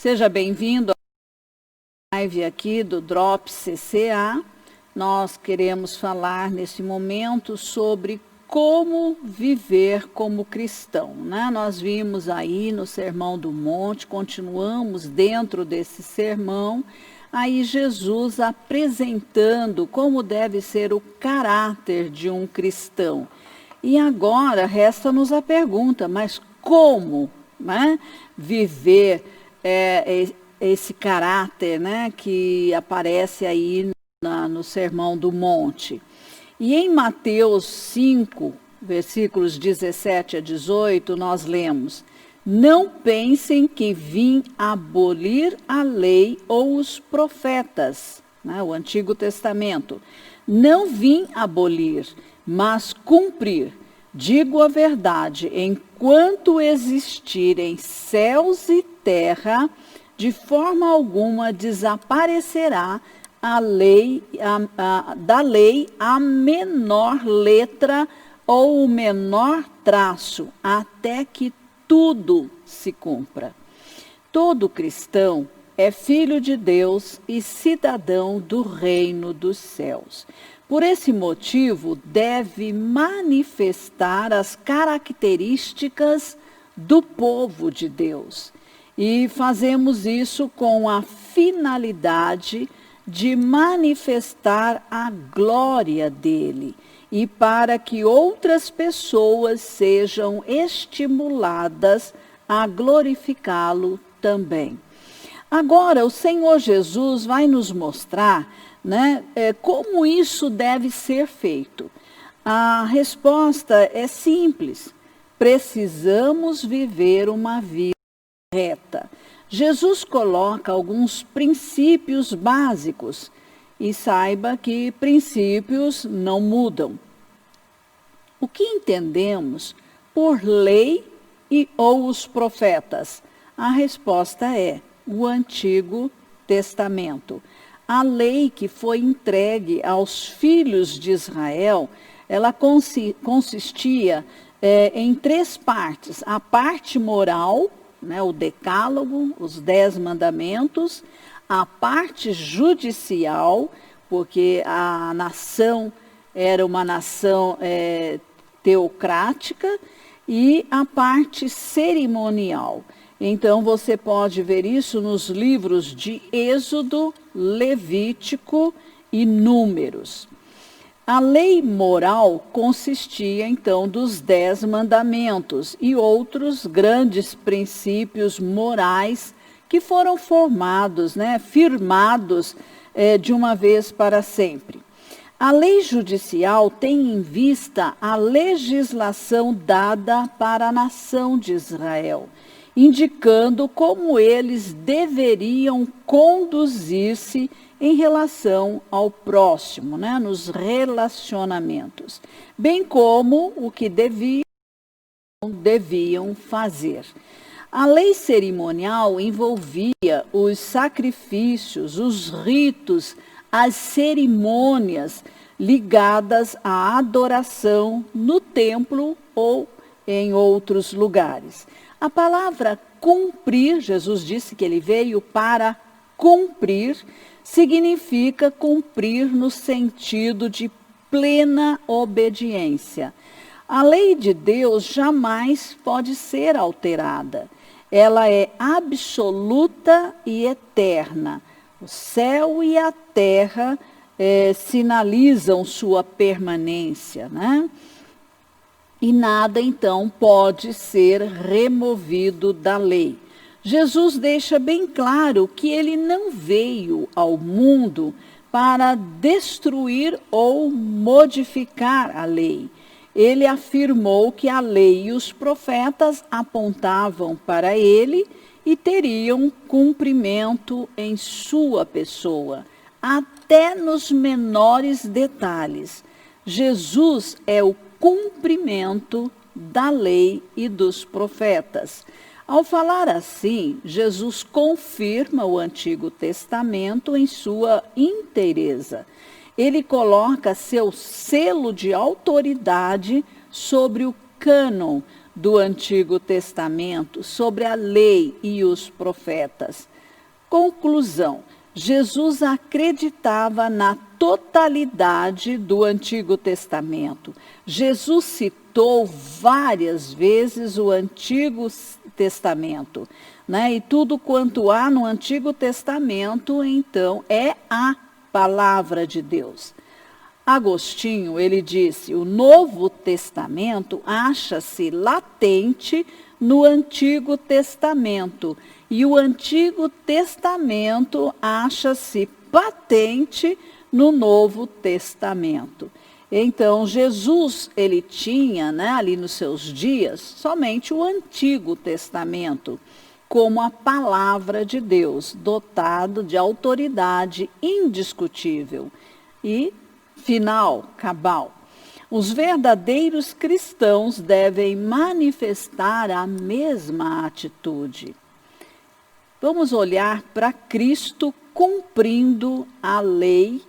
Seja bem-vindo à live aqui do Drop CCA. Nós queremos falar nesse momento sobre como viver como cristão, né? Nós vimos aí no Sermão do Monte, continuamos dentro desse sermão, aí Jesus apresentando como deve ser o caráter de um cristão. E agora resta-nos a pergunta, mas como, né, viver esse caráter, né, que aparece aí no Sermão do Monte? E em Mateus 5, versículos 17 a 18, nós lemos: não pensem que vim abolir a lei ou os profetas, né, o Antigo Testamento. Não vim abolir, mas cumprir. Digo a verdade, enquanto existirem céus e terra, de forma alguma desaparecerá da lei a menor letra ou o menor traço, até que tudo se cumpra. Todo cristão é filho de Deus e cidadão do reino dos céus. Por esse motivo, deve manifestar as características do povo de Deus. E fazemos isso com a finalidade de manifestar a glória dele e para que outras pessoas sejam estimuladas a glorificá-lo também. Agora, o Senhor Jesus vai nos mostrar, né, como isso deve ser feito. A resposta é simples: precisamos viver uma vida reta. Jesus coloca alguns princípios básicos e saiba que princípios não mudam. O que entendemos por lei ou os profetas? A resposta é o Antigo Testamento. A lei que foi entregue aos filhos de Israel, ela consistia em 3 partes: a parte moral, né, o decálogo, os 10 mandamentos; a parte judicial, porque a nação era uma nação teocrática; e a parte cerimonial. Então você pode ver isso nos livros de Êxodo, Levítico e Números. A lei moral consistia, então, dos 10 mandamentos e outros grandes princípios morais que foram formados, né, firmados de uma vez para sempre. A lei judicial tem em vista a legislação dada para a nação de Israel, indicando como eles deveriam conduzir-se em relação ao próximo, né, nos relacionamentos, bem como o que deviam fazer. A lei cerimonial envolvia os sacrifícios, os ritos, as cerimônias ligadas à adoração no templo ou em outros lugares. A palavra cumprir, Jesus disse que ele veio para cumprir, significa cumprir no sentido de plena obediência. A lei de Deus jamais pode ser alterada. Ela é absoluta e eterna. O céu e a terra sinalizam sua permanência, né? E nada, então, pode ser removido da lei. Jesus deixa bem claro que ele não veio ao mundo para destruir ou modificar a lei. Ele afirmou que a lei e os profetas apontavam para ele e teriam cumprimento em sua pessoa, até nos menores detalhes. Jesus é o cumprimento da lei e dos profetas. Ao falar assim, Jesus confirma o Antigo Testamento em sua inteireza. Ele coloca seu selo de autoridade sobre o cânon do Antigo Testamento, sobre a lei e os profetas. Conclusão: Jesus acreditava na totalidade do Antigo Testamento. Jesus citou várias vezes o Antigo Testamento, né? E tudo quanto há no Antigo Testamento, então, é a palavra de Deus. Agostinho, ele disse: o Novo Testamento acha-se latente no Antigo Testamento e o Antigo Testamento acha-se patente no Novo Testamento. Então, Jesus, ele tinha, né, ali nos seus dias, somente o Antigo Testamento, como a palavra de Deus, dotado de autoridade indiscutível e final, cabal. Os verdadeiros cristãos devem manifestar a mesma atitude. Vamos olhar para Cristo cumprindo a lei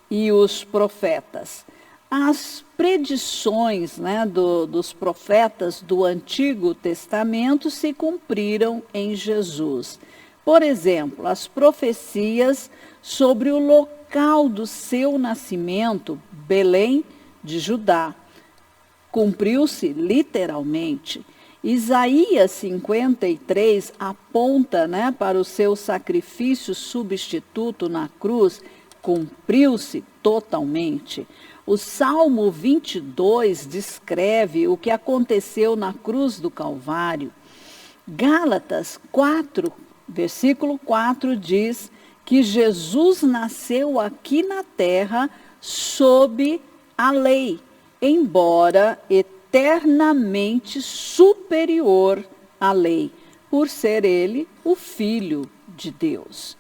e os profetas. As predições, né, dos profetas do Antigo Testamento se cumpriram em Jesus. Por exemplo, as profecias sobre o local do seu nascimento, Belém de Judá, cumpriu-se literalmente. Isaías 53 aponta, né, para o seu sacrifício substituto na cruz, cumpriu-se totalmente. O Salmo 22 descreve o que aconteceu na cruz do Calvário. Gálatas 4, versículo 4 diz que Jesus nasceu aqui na terra sob a lei, embora eternamente superior à lei, por ser ele o Filho de Deus.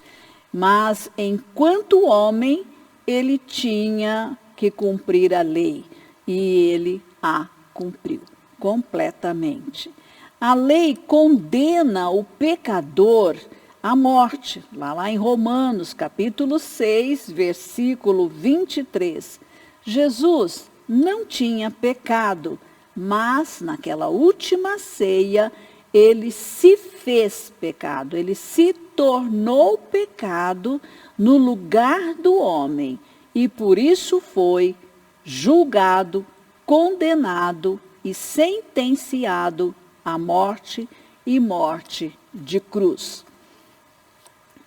Mas, enquanto homem, ele tinha que cumprir a lei, e ele a cumpriu completamente. A lei condena o pecador à morte, lá em Romanos, capítulo 6, versículo 23. Jesus não tinha pecado, mas naquela última ceia, ele se fez pecado, ele se tornou pecado no lugar do homem e por isso foi julgado, condenado e sentenciado à morte e morte de cruz.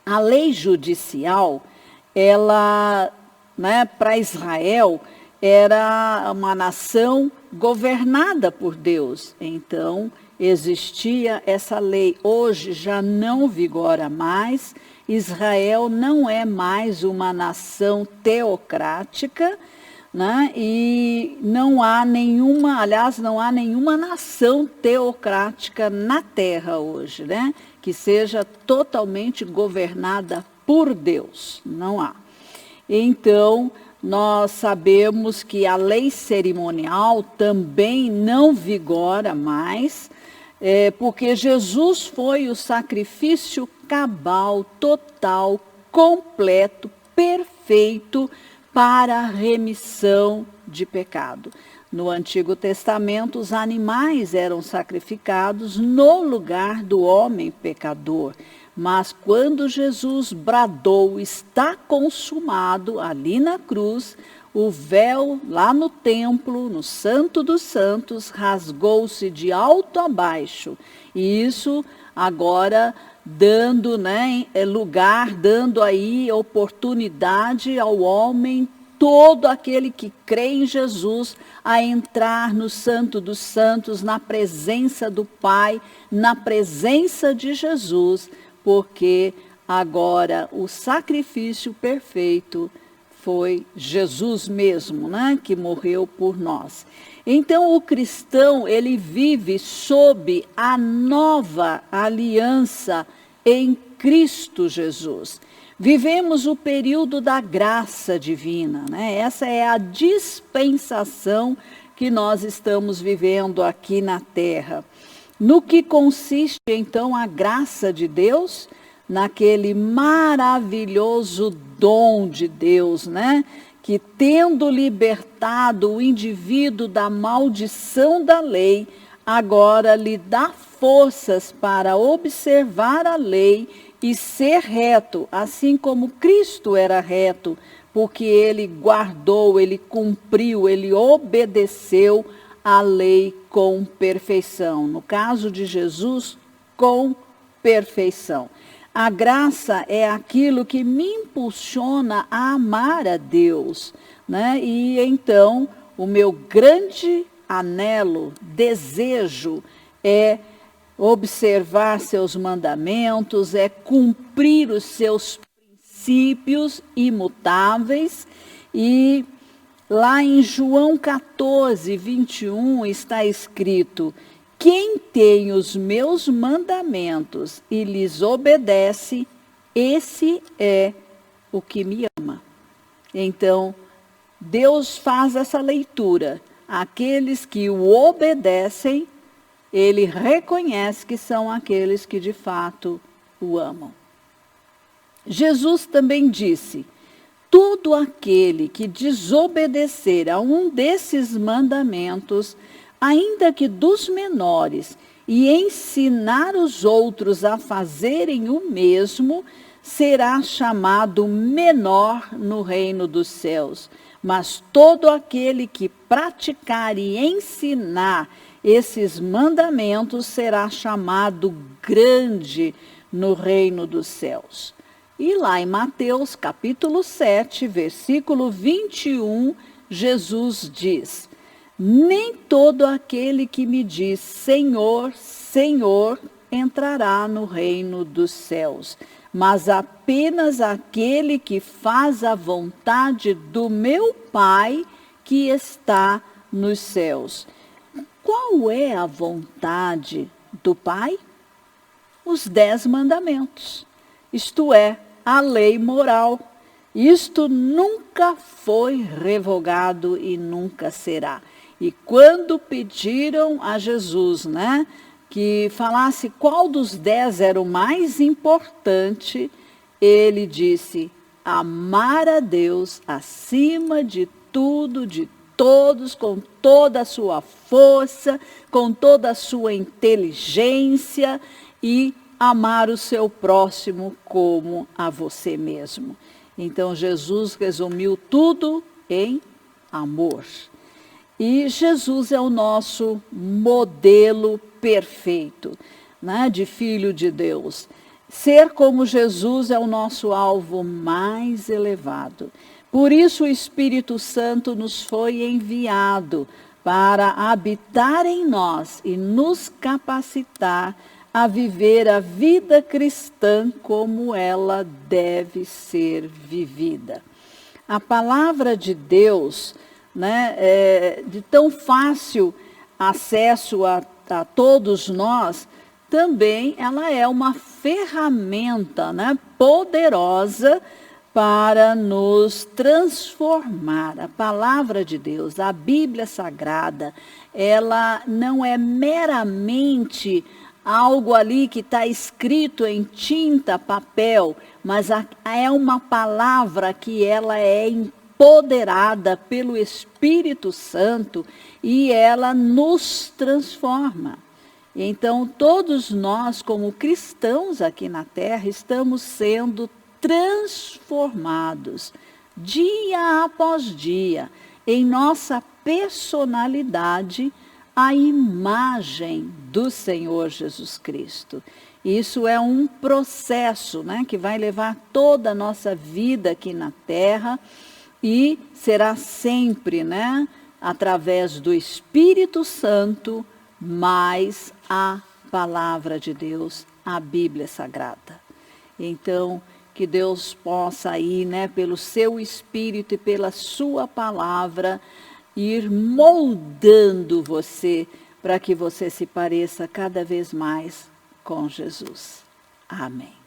A lei judicial, ela, né, para Israel, era uma nação governada por Deus. Então, existia essa lei. Hoje já não vigora mais. Israel não é mais uma nação teocrática, né? E não há nenhuma, aliás, não há nenhuma nação teocrática na terra hoje, né? Que seja totalmente governada por Deus. Não há. Então, nós sabemos que a lei cerimonial também não vigora mais, porque Jesus foi o sacrifício cabal, total, completo, perfeito para a remissão de pecado. No Antigo Testamento, os animais eram sacrificados no lugar do homem pecador. Mas quando Jesus bradou, está consumado, ali na cruz, o véu lá no templo, no Santo dos Santos, rasgou-se de alto a baixo. E isso agora dando, né, lugar, dando aí oportunidade ao homem, todo aquele que crê em Jesus, a entrar no Santo dos Santos, na presença do Pai, na presença de Jesus, porque agora o sacrifício perfeito foi Jesus mesmo, né, que morreu por nós. Então o cristão, ele vive sob a nova aliança em Cristo Jesus. Vivemos o período da graça divina, né? Essa é a dispensação que nós estamos vivendo aqui na terra. No que consiste, então, a graça de Deus? Naquele maravilhoso dom de Deus, né? Que tendo libertado o indivíduo da maldição da lei, agora lhe dá forças para observar a lei e ser reto, assim como Cristo era reto, porque ele guardou, ele cumpriu, ele obedeceu a lei com perfeição. No caso de Jesus, com perfeição. A graça é aquilo que me impulsiona a amar a Deus, né? E então, o meu grande anelo, desejo é observar seus mandamentos, é cumprir os seus princípios imutáveis. E lá em João 14, 21 está escrito: quem tem os meus mandamentos e lhes obedece, esse é o que me ama. Então, Deus faz essa leitura. Aqueles que o obedecem, ele reconhece que são aqueles que de fato o amam. Jesus também disse: todo aquele que desobedecer a um desses mandamentos, ainda que dos menores, e ensinar os outros a fazerem o mesmo, será chamado menor no reino dos céus. Mas todo aquele que praticar e ensinar esses mandamentos será chamado grande no reino dos céus. E lá em Mateus capítulo 7, versículo 21, Jesus diz: nem todo aquele que me diz Senhor, Senhor, entrará no reino dos céus, mas apenas aquele que faz a vontade do meu Pai que está nos céus. Qual é a vontade do Pai? Os 10 mandamentos, isto é, a lei moral. Isto nunca foi revogado e nunca será. E quando pediram a Jesus, né, que falasse qual dos 10 era o mais importante, ele disse: amar a Deus acima de tudo, de todos, com toda a sua força, com toda a sua inteligência, e amar o seu próximo como a você mesmo. Então Jesus resumiu tudo em amor. E Jesus é o nosso modelo perfeito, né, de filho de Deus. Ser como Jesus é o nosso alvo mais elevado. Por isso o Espírito Santo nos foi enviado para habitar em nós e nos capacitar a viver a vida cristã como ela deve ser vivida. A palavra de Deus, né, de tão fácil acesso a todos nós, também ela é uma ferramenta, né, poderosa para nos transformar. A palavra de Deus, a Bíblia Sagrada, ela não é meramente algo ali que está escrito em tinta, papel, mas é uma palavra que ela é empoderada pelo Espírito Santo e ela nos transforma. Então, todos nós, como cristãos aqui na Terra, estamos sendo transformados dia após dia em nossa personalidade a imagem do Senhor Jesus Cristo. Isso é um processo, né, que vai levar toda a nossa vida aqui na Terra e será sempre, né, através do Espírito Santo, mais a palavra de Deus, a Bíblia Sagrada. Então, que Deus possa aí, né, pelo seu Espírito e pela sua palavra, ir moldando você para que você se pareça cada vez mais com Jesus. Amém.